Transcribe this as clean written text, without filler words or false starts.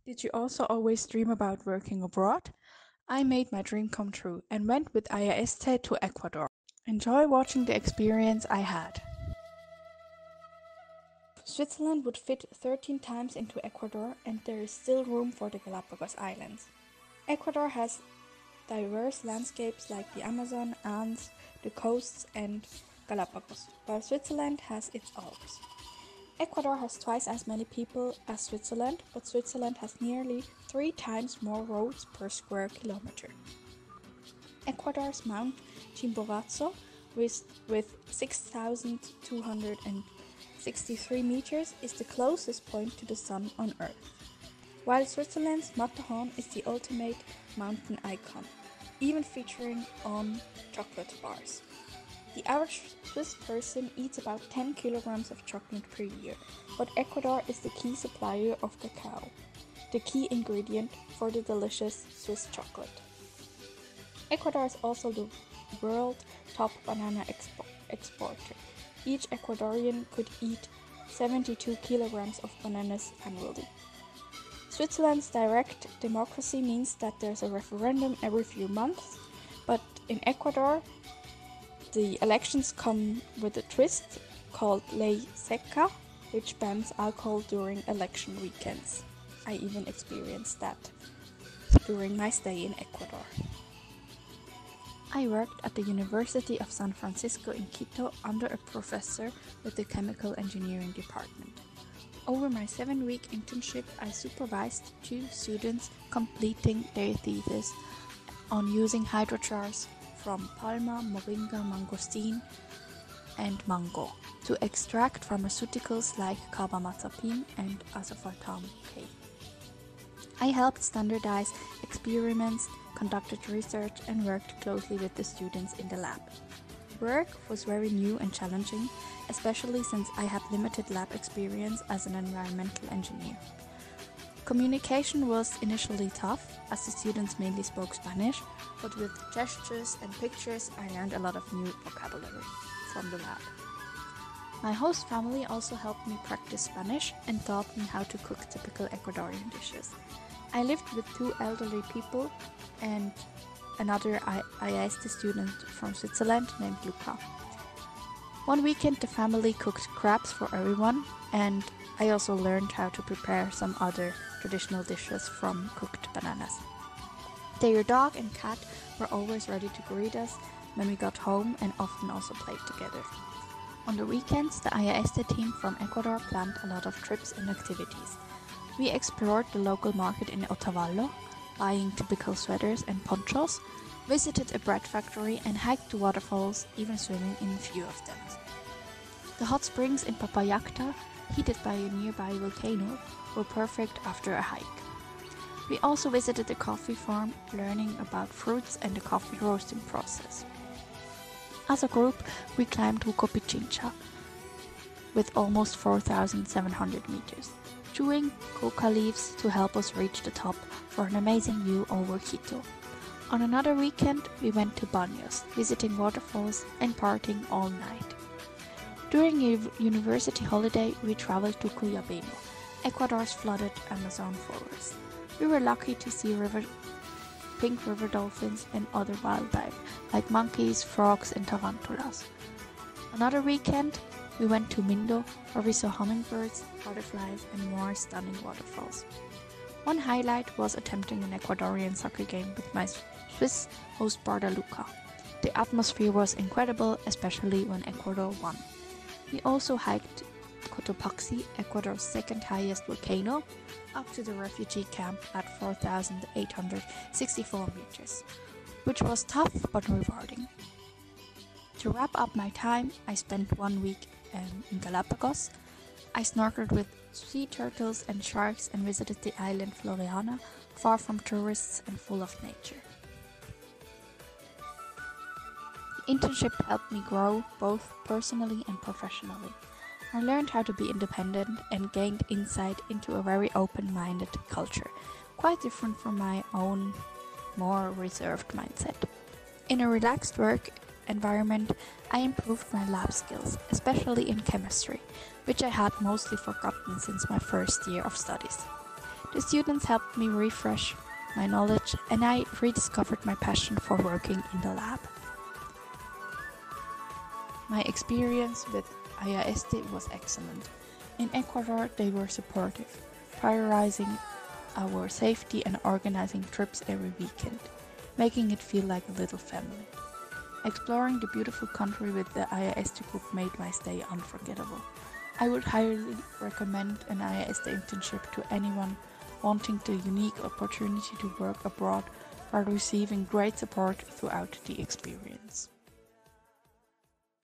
Did you also always dream about working abroad? I made my dream come true and went with IAESTE to Ecuador. Enjoy watching the experience I had. Switzerland would fit 13 times into Ecuador, and there is still room for the Galapagos Islands. Ecuador has diverse landscapes like the Amazon, Andes, the coasts, and Galapagos, while Switzerland has its Alps. Ecuador has twice as many people as Switzerland, but Switzerland has nearly 3 times more roads per square kilometer. Ecuador's Mount Chimborazo, with 6,263 meters, is the closest point to the sun on Earth, while Switzerland's Matterhorn is the ultimate mountain icon, even featuring on chocolate bars. The average Swiss person eats about 10 kilograms of chocolate per year, but Ecuador is the key supplier of cacao, the key ingredient for the delicious Swiss chocolate. Ecuador is also the world top banana exporter. Each Ecuadorian could eat 72 kilograms of bananas annually. Switzerland's direct democracy means that there's a referendum every few months, but in Ecuador, the elections come with a twist called Ley Seca, which bans alcohol during election weekends. I even experienced that during my stay in Ecuador. I worked at the University of San Francisco in Quito under a professor with the chemical engineering department. Over my 7-week internship, I supervised 2 students completing their thesis on using hydrochars from palma, moringa, mangosteen, and mango to extract pharmaceuticals like carbamazepine and aspartame K. I helped standardize experiments, conducted research, and worked closely with the students in the lab. Work was very new and challenging, especially since I had limited lab experience as an environmental engineer. Communication was initially tough, as the students mainly spoke Spanish, but with gestures and pictures I learned a lot of new vocabulary from the lab. My host family also helped me practice Spanish and taught me how to cook typical Ecuadorian dishes. I lived with 2 elderly people and another IAESTE student from Switzerland named Luca. One weekend the family cooked crabs for everyone, and I also learned how to prepare some other traditional dishes from cooked bananas. Their dog and cat were always ready to greet us when we got home and often also played together. On the weekends, the IAESTE team from Ecuador planned a lot of trips and activities. We explored the local market in Otavalo, buying typical sweaters and ponchos, visited a bread factory and hiked to waterfalls, even swimming in a few of them. The hot springs in Papayacta, heated by a nearby volcano, were perfect after a hike. We also visited a coffee farm, learning about fruits and the coffee roasting process. As a group, we climbed Huco Pichincha with almost 4,700 meters, chewing coca leaves to help us reach the top for an amazing view over Quito. On another weekend, we went to Baños, visiting waterfalls and partying all night. During a university holiday, we traveled to Cuyabeno, Ecuador's flooded Amazon forest. We were lucky to see pink river dolphins and other wildlife, like monkeys, frogs, and tarantulas. Another weekend, we went to Mindo, where we saw hummingbirds, butterflies, and more stunning waterfalls. One highlight was attempting an Ecuadorian soccer game with my Swiss host brother Luca. The atmosphere was incredible, especially when Ecuador won. We also hiked Cotopaxi, Ecuador's second highest volcano, up to the refugee camp at 4,864 meters, which was tough but rewarding. To wrap up my time, I spent 1 week in Galapagos. I snorkeled with sea turtles and sharks and visited the island Floriana, far from tourists and full of nature. The internship helped me grow both personally and professionally. I learned how to be independent and gained insight into a very open-minded culture, quite different from my own more reserved mindset. In a relaxed work environment, I improved my lab skills, especially in chemistry, which I had mostly forgotten since my first year of studies. The students helped me refresh my knowledge, and I rediscovered my passion for working in the lab. My experience with IAESTE was excellent. In Ecuador, they were supportive, prioritizing our safety and organizing trips every weekend, making it feel like a little family. Exploring the beautiful country with the IAESTE group made my stay unforgettable. I would highly recommend an IAESTE internship to anyone wanting the unique opportunity to work abroad while receiving great support throughout the experience.